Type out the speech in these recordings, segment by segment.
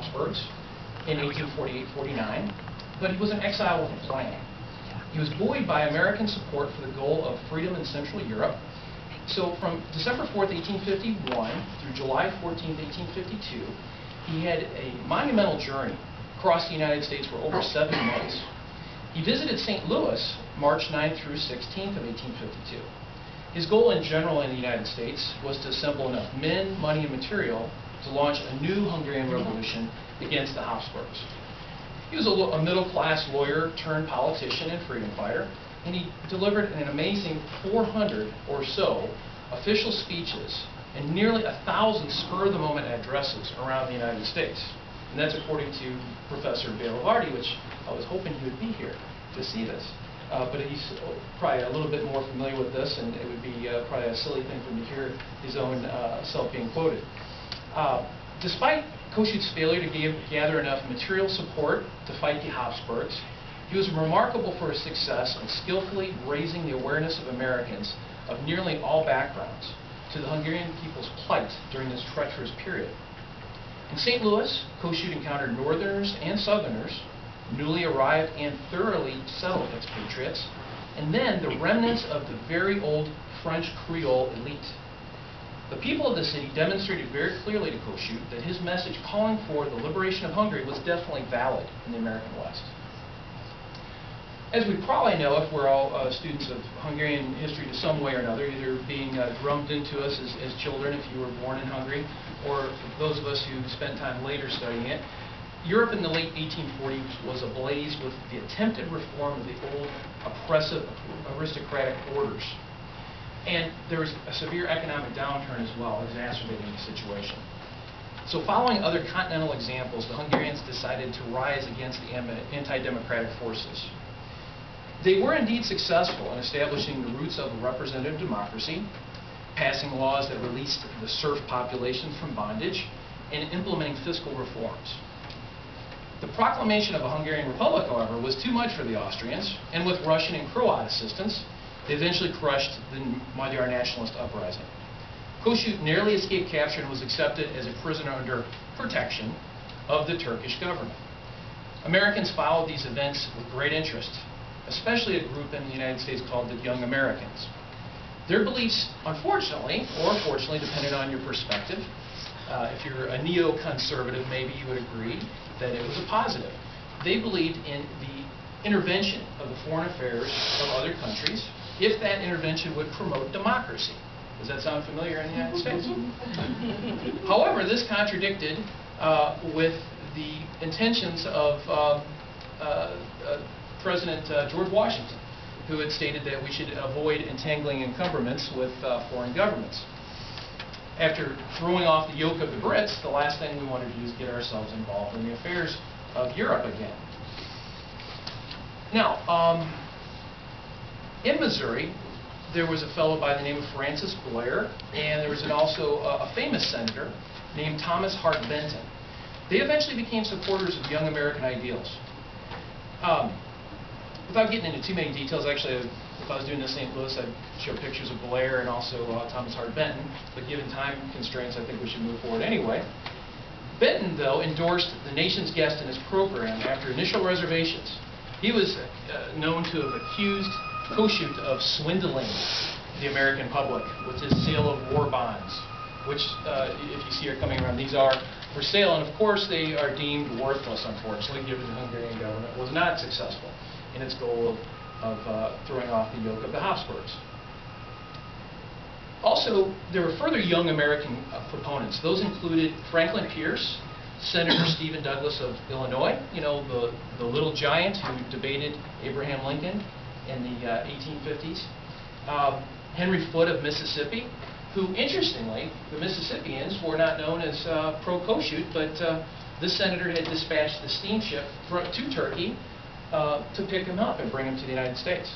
Habsburgs in 1848-49, but he was an exile with a plan. He was buoyed by American support for the goal of freedom in Central Europe. So from December 4th, 1851 through July 14th, 1852, he had a monumental journey across the United States for over 7 months. He visited St. Louis March 9th through 16th of 1852. His goal in general in the United States was to assemble enough men, money, and material to launch a new Hungarian revolution against the Habsburgs. He was a middle-class lawyer turned politician and freedom fighter, and he delivered an amazing 400 or so official speeches and nearly 1,000 spur-of-the-moment addresses around the United States. And that's according to Professor Bailavardi, which I was hoping he would be here to see this. But he's probably a little bit more familiar with this, and it would be probably a silly thing for him to hear his own self being quoted. Despite Kossuth's failure to gather enough material support to fight the Habsburgs, he was remarkable for his success in skillfully raising the awareness of Americans of nearly all backgrounds to the Hungarian people's plight during this treacherous period. In St. Louis, Kossuth encountered Northerners and Southerners, newly arrived and thoroughly settled expatriates, and then the remnants of the very old French Creole elite. The people of the city demonstrated very clearly to Kossuth that his message calling for the liberation of Hungary was definitely valid in the American West. As we probably know, if we're all students of Hungarian history to some way or another, either being drummed into us as children if you were born in Hungary, or those of us who spent time later studying it, Europe in the late 1840s was ablaze with the attempted reform of the old oppressive aristocratic orders. And there was a severe economic downturn as well, exacerbating the situation. So following other continental examples, the Hungarians decided to rise against the anti-democratic forces. They were indeed successful in establishing the roots of a representative democracy, passing laws that released the serf population from bondage, and implementing fiscal reforms. The proclamation of a Hungarian republic, however, was too much for the Austrians, and with Russian and Croat assistance, they eventually crushed the Magyar nationalist uprising. Kossuth narrowly escaped capture and was accepted as a prisoner under protection of the Turkish government. Americans followed these events with great interest, especially a group in the United States called the Young Americans. Their beliefs, unfortunately, or fortunately, depending on your perspective, if you're a neoconservative, maybe you would agree that it was a positive. They believed in the intervention of the foreign affairs of other countries if that intervention would promote democracy. Does that sound familiar in the United States? However, this contradicted with the intentions of President George Washington, who had stated that we should avoid entangling encumbrance with foreign governments. After throwing off the yoke of the Brits, the last thing we wanted to do is get ourselves involved in the affairs of Europe again. Now, in Missouri, there was a fellow by the name of Francis Blair, and there was also a famous senator named Thomas Hart Benton. They eventually became supporters of young American ideals. Without getting into too many details, actually, if I was doing this in St. Louis, I'd show pictures of Blair and also Thomas Hart Benton, but given time constraints, I think we should move forward anyway. Benton, though, endorsed the nation's guest in his program after initial reservations. He was known to have accused Kossuth of swindling the American public with his sale of war bonds, which, if you see are coming around, these are for sale, and of course they are deemed worthless, unfortunately, given the Hungarian government was not successful in its goal of throwing off the yoke of the Habsburgs. Also, there were further young American proponents. Those included Franklin Pierce, Senator Stephen Douglas of Illinois, you know, the little giant who debated Abraham Lincoln in the 1850s. Henry Foote of Mississippi, who, interestingly, the Mississippians were not known as pro-Kossuth, but this senator had dispatched the steamship to Turkey to pick him up and bring him to the United States.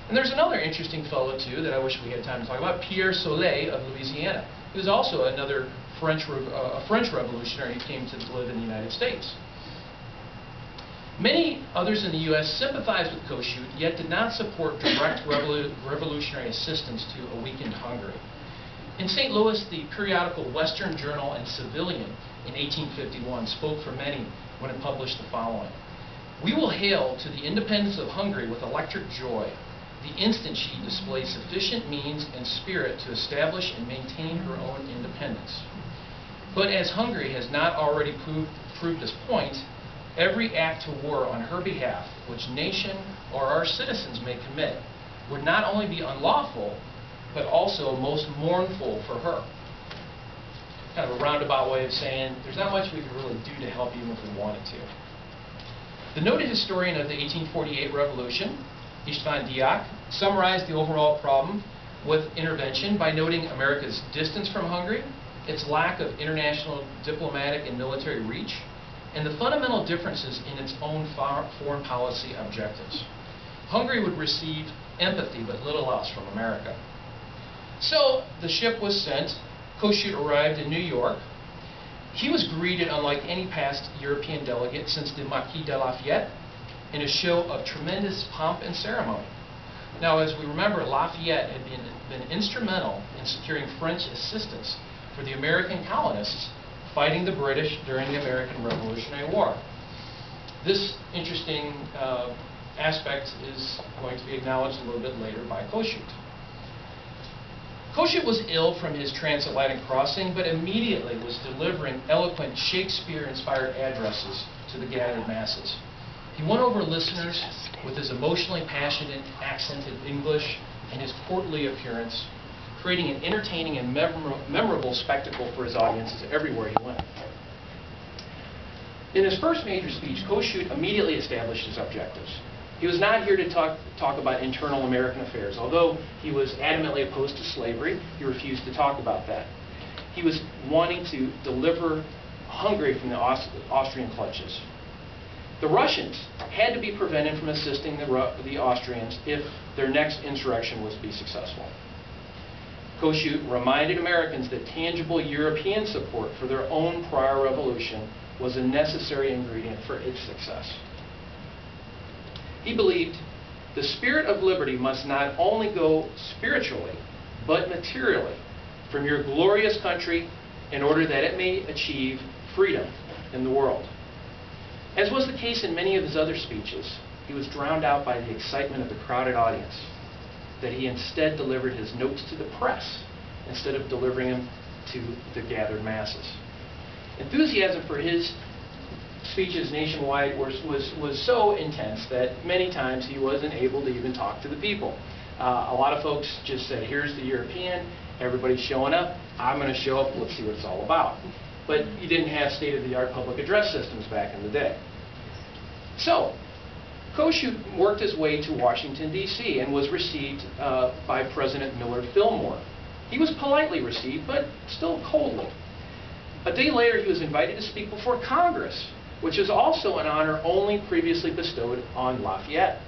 And there's another interesting fellow, too, that I wish we had time to talk about, Pierre Soleil of Louisiana. He was also another French revolutionary who came to live in the United States. Many others in the U.S. sympathized with Kossuth, yet did not support direct revolutionary assistance to a weakened Hungary. In St. Louis, the periodical Western Journal and Civilian in 1851 spoke for many when it published the following: "We will hail to the independence of Hungary with electric joy the instant she displays sufficient means and spirit to establish and maintain her own independence. But as Hungary has not already proved this point, every act to war on her behalf which nation or our citizens may commit would not only be unlawful, but also most mournful for her." Kind of a roundabout way of saying there's not much we can really do to help you even if we wanted to. The noted historian of the 1848 revolution, István Diák, summarized the overall problem with intervention by noting America's distance from Hungary, its lack of international diplomatic and military reach, and the fundamental differences in its own foreign policy objectives. Hungary would receive empathy but little else from America. So the ship was sent. Kossuth arrived in New York. He was greeted unlike any past European delegate since the Marquis de Lafayette in a show of tremendous pomp and ceremony. Now, as we remember, Lafayette had been instrumental in securing French assistance for the American colonists fighting the British during the American Revolutionary War. This interesting aspect is going to be acknowledged a little bit later by Kossuth. Kossuth was ill from his transatlantic crossing, but immediately was delivering eloquent Shakespeare-inspired addresses to the gathered masses. He won over listeners with his emotionally passionate, accented English and his courtly appearance, creating an entertaining and memorable spectacle for his audiences everywhere he went. In his first major speech, Kossuth immediately established his objectives. He was not here to talk about internal American affairs. Although he was adamantly opposed to slavery, he refused to talk about that. He was wanting to deliver Hungary from the Austrian clutches. The Russians had to be prevented from assisting the Austrians if their next insurrection was to be successful. Kossuth reminded Americans that tangible European support for their own prior revolution was a necessary ingredient for its success. He believed the spirit of liberty must not only go spiritually, but materially from your glorious country in order that it may achieve freedom in the world. As was the case in many of his other speeches, he was drowned out by the excitement of the crowded audience, that he instead delivered his notes to the press instead of delivering them to the gathered masses. Enthusiasm for his speeches nationwide was so intense that many times he wasn't able to even talk to the people. A lot of folks just said, here's the European, everybody's showing up, I'm going to show up, let's see what it's all about. But you didn't have state-of-the-art public address systems back in the day. So, Kossuth worked his way to Washington, D.C. and was received by President Millard Fillmore. He was politely received, but still coldly. A day later, he was invited to speak before Congress, which is also an honor only previously bestowed on Lafayette.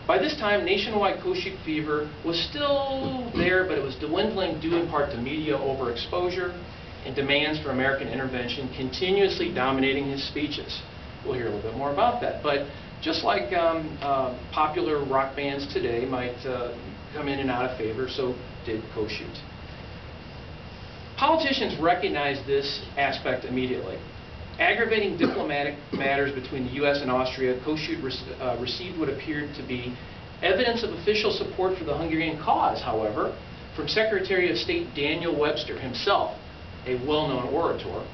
By this time, nationwide Kossuth fever was still there, but it was dwindling due in part to media overexposure and demands for American intervention continuously dominating his speeches. We'll hear a little bit more about that. But just like popular rock bands today might come in and out of favor, so did Kossuth. Politicians recognized this aspect immediately. Aggravating diplomatic matters between the U.S. and Austria, Kossuth received what appeared to be evidence of official support for the Hungarian cause, however, from Secretary of State Daniel Webster himself, a well-known orator,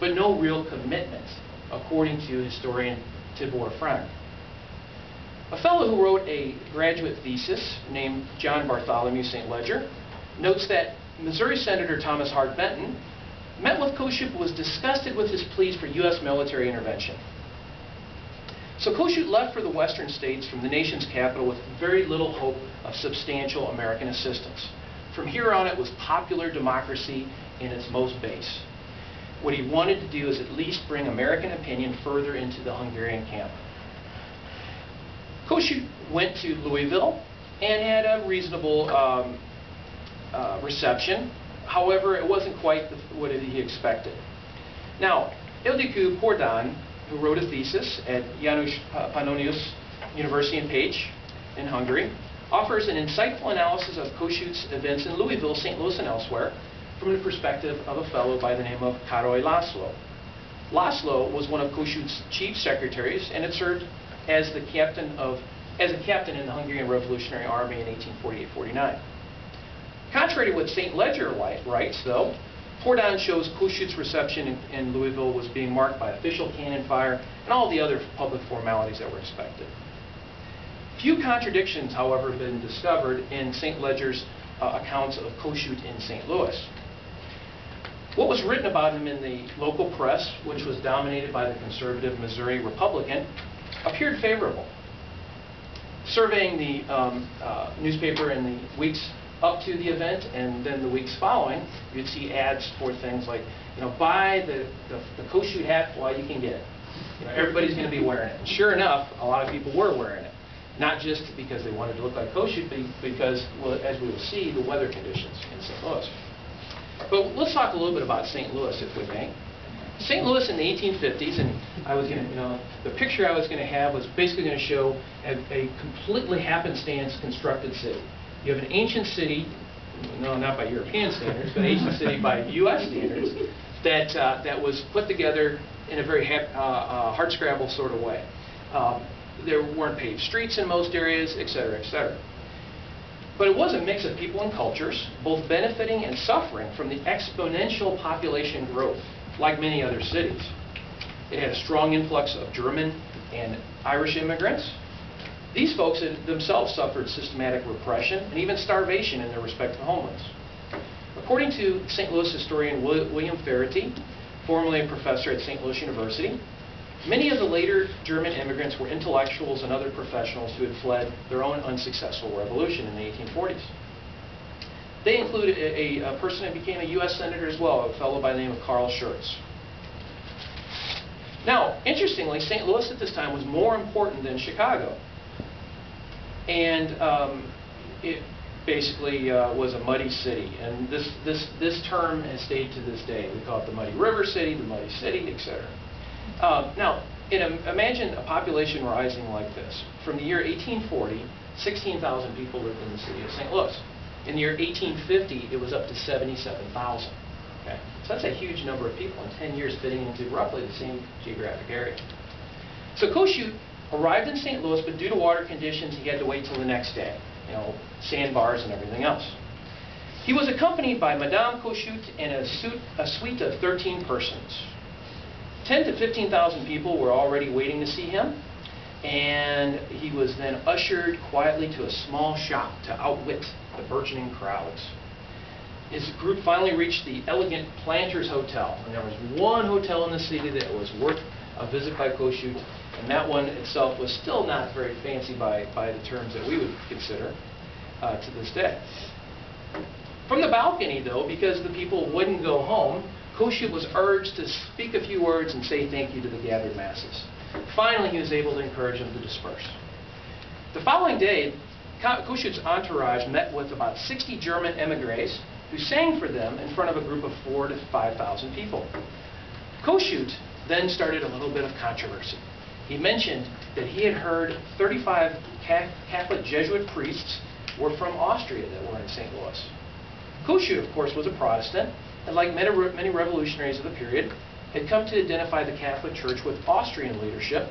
but no real commitment, according to historian Tibor Frank. A fellow who wrote a graduate thesis named John Bartholomew St. Ledger notes that Missouri Senator Thomas Hart Benton met with Kossuth, was disgusted with his pleas for U.S. military intervention. So Kossuth left for the western states from the nation's capital with very little hope of substantial American assistance. From here on, it was popular democracy in its most base. What he wanted to do is at least bring American opinion further into the Hungarian camp. Kossuth went to Louisville and had a reasonable reception. However, it wasn't quite what he expected. Now, Ildikó Pordan, who wrote a thesis at János Pannonius University in Pécs in Hungary, offers an insightful analysis of Kossuth's events in Louisville, St. Louis, and elsewhere, from the perspective of a fellow by the name of Károly László. László was one of Kossuth's chief secretaries and had served as a captain in the Hungarian Revolutionary Army in 1848-49. Contrary to what St. Ledger writes, though, Hordon shows Kossuth's reception in Louisville was being marked by official cannon fire and all the other public formalities that were expected. Few contradictions, however, have been discovered in St. Ledger's accounts of Kossuth in St. Louis. What was written about him in the local press, which was dominated by the conservative Missouri Republican, appeared favorable. Surveying the newspaper in the weeks up to the event and then the weeks following, you'd see ads for things like, buy the Kossuth hat while you can get it. Everybody's going to be wearing it. And sure enough, a lot of people were wearing it. Not just because they wanted to look like Kossuth, but because, well, as we will see, the weather conditions in St. Louis. But let's talk a little bit about St. Louis, if we may. St. Louis in the 1850s, and I was going to, the picture I was going to have was basically going to show a completely happenstance constructed city. You have an ancient city, no, not by European standards, but ancient city by U.S. standards, that was put together in a very hardscrabble sort of way. There weren't paved streets in most areas, et cetera, et cetera. But it was a mix of people and cultures, both benefiting and suffering from the exponential population growth, like many other cities. It had a strong influx of German and Irish immigrants. These folks themselves suffered systematic repression and even starvation in their respective homelands. According to St. Louis historian William Ferretti, formerly a professor at St. Louis University, many of the later German immigrants were intellectuals and other professionals who had fled their own unsuccessful revolution in the 1840s. They included a person who became a U.S. Senator as well, a fellow by the name of Carl Schurz. Now, interestingly, St. Louis at this time was more important than Chicago. And it basically was a muddy city. And this term has stayed to this day. We call it the Muddy River City, the Muddy City, etc. Now, imagine a population rising like this. From the year 1840, 16,000 people lived in the city of St. Louis. In the year 1850, it was up to 77,000. Okay? So that's a huge number of people in 10 years fitting into roughly the same geographic area. So Kossuth arrived in St. Louis, but due to water conditions, he had to wait till the next day. Sandbars and everything else. He was accompanied by Madame Kossuth and a suite of 13 persons. 10,000 to 15,000 people were already waiting to see him, and he was then ushered quietly to a small shop to outwit the burgeoning crowds. His group finally reached the elegant Planters Hotel, and there was one hotel in the city that was worth a visit by Kossuth, and that one itself was still not very fancy by the terms that we would consider to this day. From the balcony, though, because the people wouldn't go home, Kossuth was urged to speak a few words and say thank you to the gathered masses. Finally, he was able to encourage them to disperse. The following day, Kossuth's entourage met with about 60 German émigrés who sang for them in front of a group of 4,000 to 5,000 people. Kossuth then started a little bit of controversy. He mentioned that he had heard 35 Catholic Jesuit priests were from Austria that were in St. Louis. Kossuth, of course, was a Protestant, and like many revolutionaries of the period, had come to identify the Catholic Church with Austrian leadership.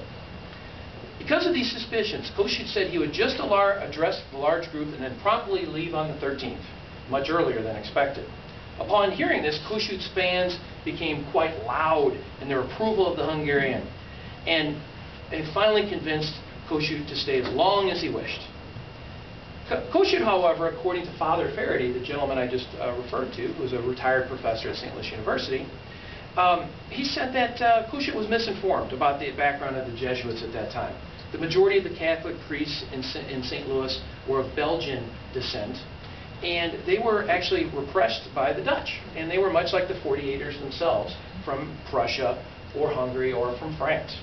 Because of these suspicions, Kossuth said he would just address the large group and then promptly leave on the 13th, much earlier than expected. Upon hearing this, Kossuth's fans became quite loud in their approval of the Hungarian, and finally convinced Kossuth to stay as long as he wished. Kossuth, however, according to Father Ferretti, the gentleman I just referred to, who was a retired professor at St. Louis University, he said that Kossuth was misinformed about the background of the Jesuits at that time. The majority of the Catholic priests in St. Louis were of Belgian descent, and they were actually repressed by the Dutch, and they were much like the 48ers themselves from Prussia or Hungary or from France.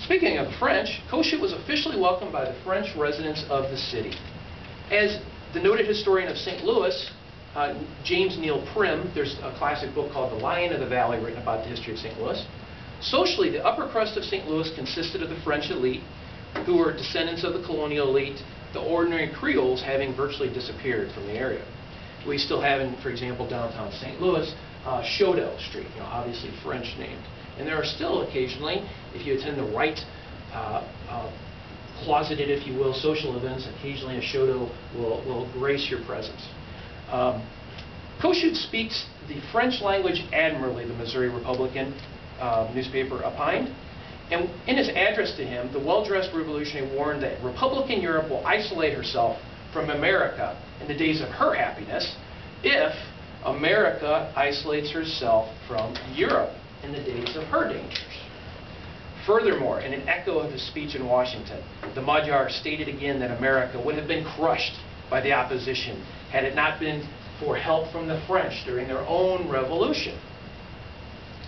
Speaking of the French, Kossuth was officially welcomed by the French residents of the city. As the noted historian of St. Louis, James Neal Prim, there's a classic book called The Lion of the Valley written about the history of St. Louis. Socially, the upper crust of St. Louis consisted of the French elite, who were descendants of the colonial elite, the ordinary Creoles having virtually disappeared from the area. We still have in, for example, downtown St. Louis, Choteau Street, obviously French named. And there are still occasionally, if you attend the right closeted, if you will, social events, occasionally a Choteau will grace your presence. Kossuth speaks the French language admirably, the Missouri Republican newspaper opined. And in his address to him, the well-dressed revolutionary warned that Republican Europe will isolate herself from America in the days of her happiness if America isolates herself from Europe in the days of her dangers. Furthermore, in an echo of his speech in Washington, the Magyar stated again that America would have been crushed by the opposition had it not been for help from the French during their own revolution.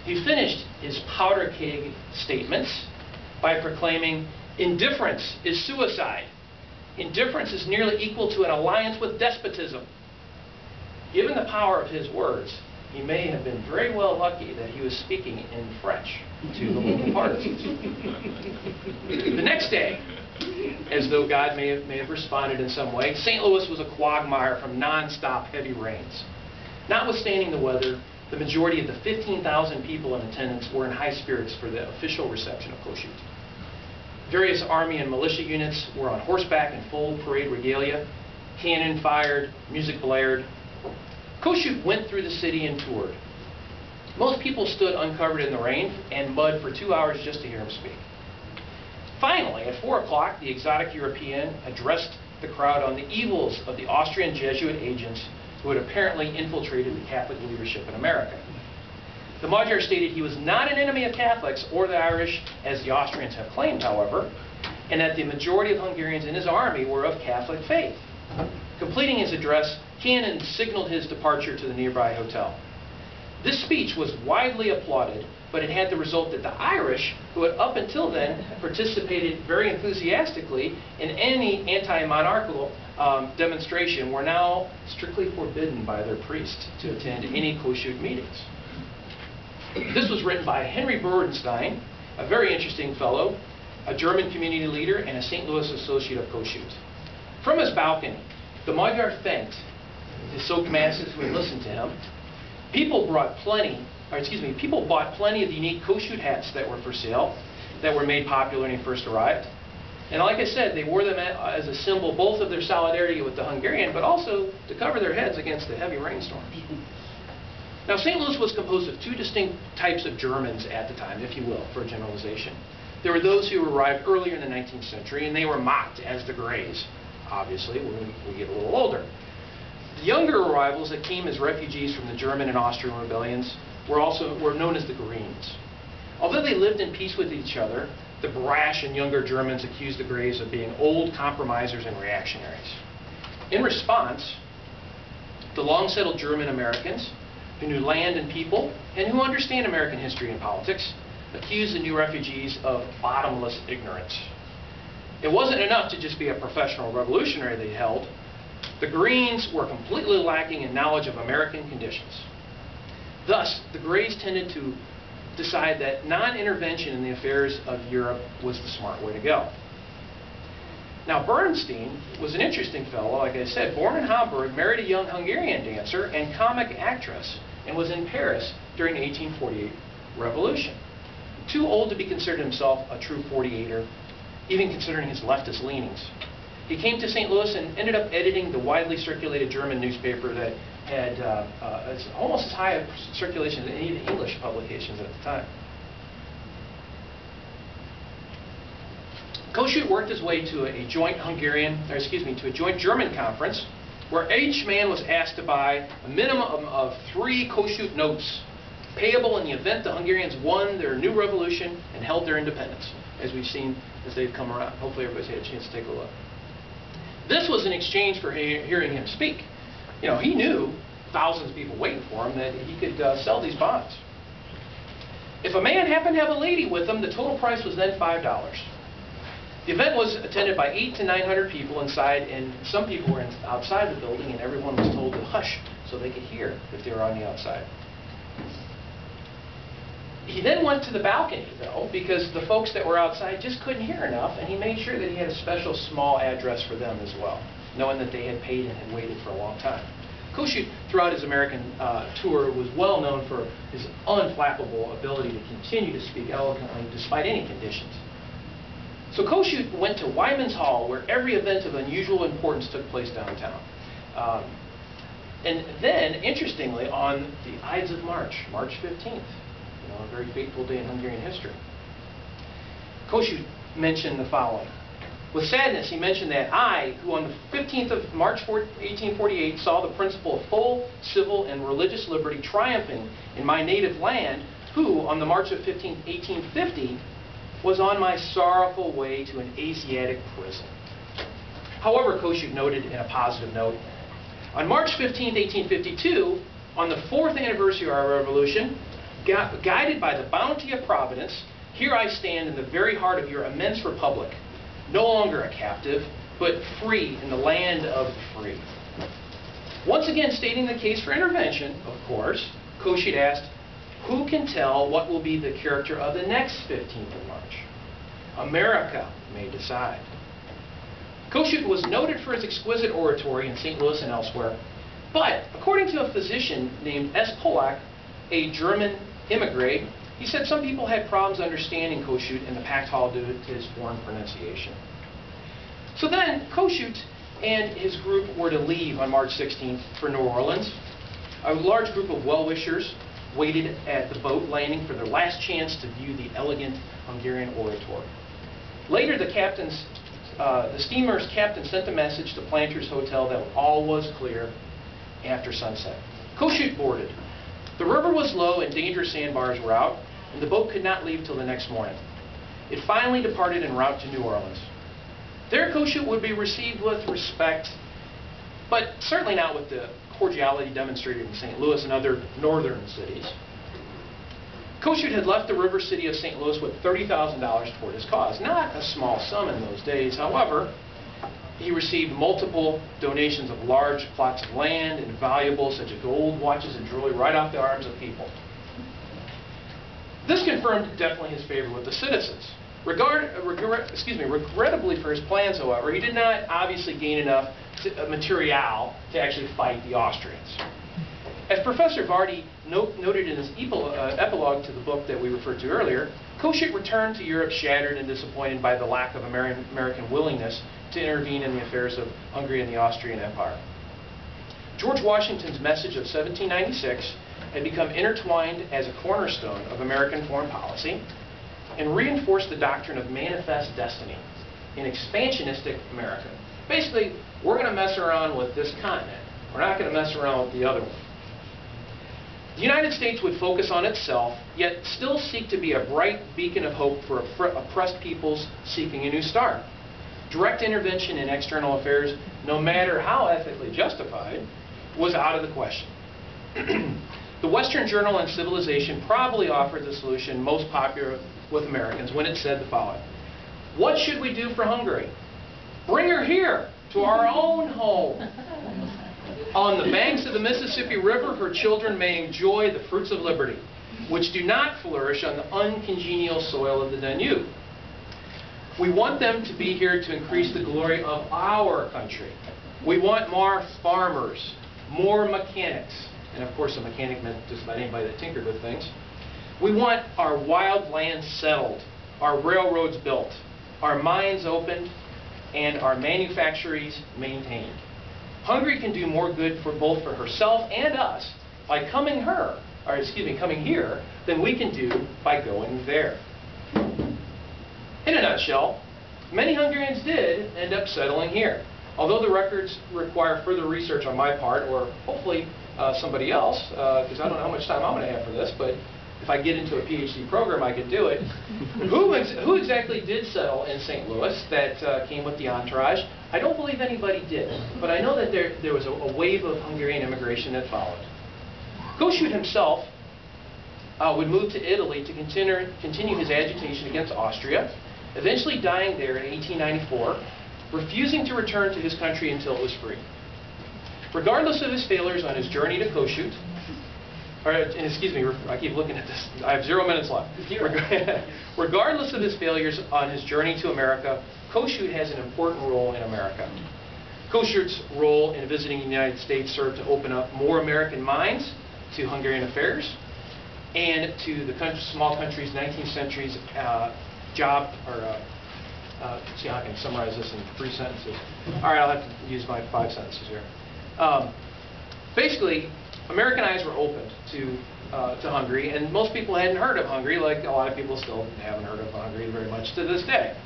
He finished his powder keg statements by proclaiming, "Indifference is suicide. Indifference is nearly equal to an alliance with despotism." Given the power of his words, he may have been very well lucky that he was speaking in French to the local partisans. The next day, as though God may have responded in some way, St. Louis was a quagmire from non-stop heavy rains. Notwithstanding the weather, the majority of the 15,000 people in attendance were in high spirits for the official reception of Kossuth. Various army and militia units were on horseback in full parade regalia. Cannon fired, music blared. Kossuth went through the city and toured. Most people stood uncovered in the rain and mud for 2 hours just to hear him speak. Finally, at 4 o'clock, the exotic European addressed the crowd on the evils of the Austrian Jesuit agents who had apparently infiltrated the Catholic leadership in America. The Magyar stated he was not an enemy of Catholics or the Irish, as the Austrians have claimed, however, and that the majority of Hungarians in his army were of Catholic faith. Completing his address, Cannon signaled his departure to the nearby hotel. This speech was widely applauded, but it had the result that the Irish, who had up until then participated very enthusiastically in any anti-monarchical demonstration, were now strictly forbidden by their priest to attend any Kossuth meetings. This was written by Henry Borenstein, a very interesting fellow, a German community leader, and a St. Louis associate of Kossuth. From his balcony, the Magyar thanked the soaked masses who had listened to him. People bought plenty of the unique Kossuth hats that were for sale, that were made popular when he first arrived. And like I said, they wore them as a symbol both of their solidarity with the Hungarian, but also to cover their heads against the heavy rainstorms. Now, St. Louis was composed of two distinct types of Germans at the time, if you will, for a generalization. There were those who arrived earlier in the 19th century, and they were mocked as the Greys, obviously, when we get a little older. The younger arrivals that came as refugees from the German and Austrian rebellions were known as the Greens. Although they lived in peace with each other, the brash and younger Germans accused the Greys of being old compromisers and reactionaries. In response, the long-settled German Americans, who knew land and people, and who understand American history and politics, accused the new refugees of bottomless ignorance. It wasn't enough to just be a professional revolutionary, they held. The Greens were completely lacking in knowledge of American conditions. Thus, the Greys tended to decide that non-intervention in the affairs of Europe was the smart way to go. Now, Bernstein was an interesting fellow, like I said, born in Hamburg, married a young Hungarian dancer and comic actress, and was in Paris during the 1848 revolution. Too old to be considered himself a true 48er, even considering his leftist leanings. He came to St. Louis and ended up editing the widely circulated German newspaper that had almost as high a circulation as any of the English publications at the time. Kossuth worked his way to a joint German conference where each man was asked to buy a minimum of 3 Kossuth notes, payable in the event the Hungarians won their new revolution and held their independence, as we've seen as they've come around. Hopefully everybody's had a chance to take a look. This was in exchange for hearing him speak. You know, he knew, thousands of people waiting for him, that he could sell these bonds. If a man happened to have a lady with him, the total price was then $5. The event was attended by 800 to 900 people inside, and some people were outside the building, and everyone was told to hush so they could hear if they were on the outside. He then went to the balcony, though, because the folks that were outside just couldn't hear enough, and he made sure that he had a special small address for them as well, knowing that they had paid and had waited for a long time. Kossuth, throughout his American tour, was well known for his unflappable ability to continue to speak eloquently despite any conditions. So Kossuth went to Wyman's Hall, where every event of unusual importance took place downtown. And then, interestingly, on the Ides of March, March 15th, a very fateful day in Hungarian history, Kossuth mentioned the following. With sadness, he mentioned that I, who on the 15th of March 1848 saw the principle of full civil and religious liberty triumphing in my native land, who on the March of 1850 was on my sorrowful way to an Asiatic prison. However, Kossuth noted in a positive note, on March 15, 1852, on the 4th anniversary of our revolution, guided by the bounty of Providence, here I stand in the very heart of your immense republic, no longer a captive, but free in the land of the free. Once again stating the case for intervention, of course, Kossuth asked, who can tell what will be the character of the next 15th of March? America may decide. Kossuth was noted for his exquisite oratory in St. Louis and elsewhere, but according to a physician named S. Pollack, a German immigrant, he said some people had problems understanding Kossuth in the packed hall due to his foreign pronunciation. So then Kossuth and his group were to leave on March 16th for New Orleans. A large group of well-wishers waited at the boat landing for their last chance to view the elegant Hungarian oratory. Later, the steamer's captain sent a message to Planters Hotel that all was clear after sunset. Kossuth boarded. The river was low and dangerous sandbars were out, and the boat could not leave till the next morning. It finally departed en route to New Orleans. There, Kossuth would be received with respect, but certainly not with the cordiality demonstrated in St. Louis and other northern cities. Kossuth had left the river city of St. Louis with $30,000 toward his cause. Not a small sum in those days. However, he received multiple donations of large plots of land and valuables such as gold, watches, and jewelry right off the arms of people. This confirmed definitely his favor with the citizens. Regrettably for his plans, however, he did not obviously gain enough material to actually fight the Austrians. As Professor Vardy noted in his epilogue to the book that we referred to earlier, Kossuth returned to Europe shattered and disappointed by the lack of American willingness to intervene in the affairs of Hungary and the Austrian Empire. George Washington's message of 1796 had become intertwined as a cornerstone of American foreign policy and reinforced the doctrine of manifest destiny in expansionistic America. Basically, we're going to mess around with this continent. We're not going to mess around with the other one. The United States would focus on itself, yet still seek to be a bright beacon of hope for oppressed peoples seeking a new start. Direct intervention in external affairs, no matter how ethically justified, was out of the question. The Western Journal on Civilization probably offered the solution most popular with Americans when it said the following: what should we do for Hungary? Bring her here to our own home. On the banks of the Mississippi River, her children may enjoy the fruits of liberty, which do not flourish on the uncongenial soil of the Danube. We want them to be here to increase the glory of our country. We want more farmers, more mechanics, and of course a mechanic meant just about anybody that tinkered with things. We want our wild lands settled, our railroads built, our mines opened, and our manufactories maintained. Hungary can do more good for both for herself and us by coming here than we can do by going there. In a nutshell, many Hungarians did end up settling here. Although the records require further research on my part, or hopefully somebody else, because I don't know how much time I'm going to have for this, but if I get into a PhD program, I could do it. Who exactly did settle in St. Louis that came with the entourage? I don't believe anybody did, but I know that there was a wave of Hungarian immigration that followed. Kossuth himself would move to Italy to continue his agitation against Austria, eventually dying there in 1894, refusing to return to his country until it was free. Regardless of his failures on his journey to Kossuth, I keep looking at this. I have 0 minutes left. Regardless of his failures on his journey to America, Kossuth has an important role in America. Kossuth's role in visiting the United States served to open up more American minds to Hungarian affairs and to the small country's 19th century's see how I can summarize this in 3 sentences. All right, I'll have to use my 5 sentences here. Basically, American eyes were opened to Hungary, and most people hadn't heard of Hungary, like a lot of people still haven't heard of Hungary very much to this day.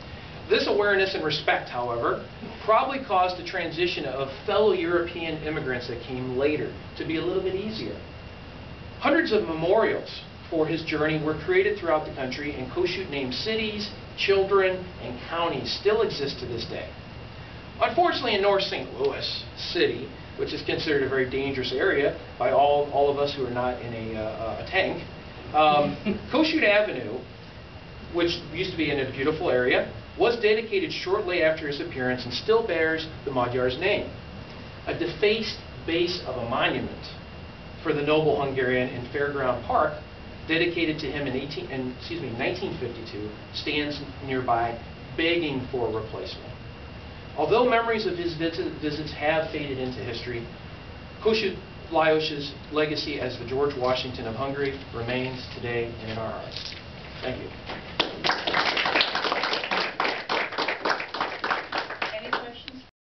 This awareness and respect, however, probably caused the transition of fellow European immigrants that came later to be a little bit easier. Hundreds of memorials for his journey were created throughout the country, and Kossuth-named cities, children, and counties still exist to this day. Unfortunately, in North St. Louis City, which is considered a very dangerous area by all of us who are not in a tank, Kossuth Avenue, which used to be in a beautiful area, was dedicated shortly after his appearance and still bears the Magyar's name. A defaced base of a monument for the noble Hungarian in Fairground Park, dedicated to him in 1952, stands nearby, begging for a replacement. Although memories of his visits have faded into history, Kossuth Lajos's legacy as the George Washington of Hungary remains today and in our hearts. Thank you.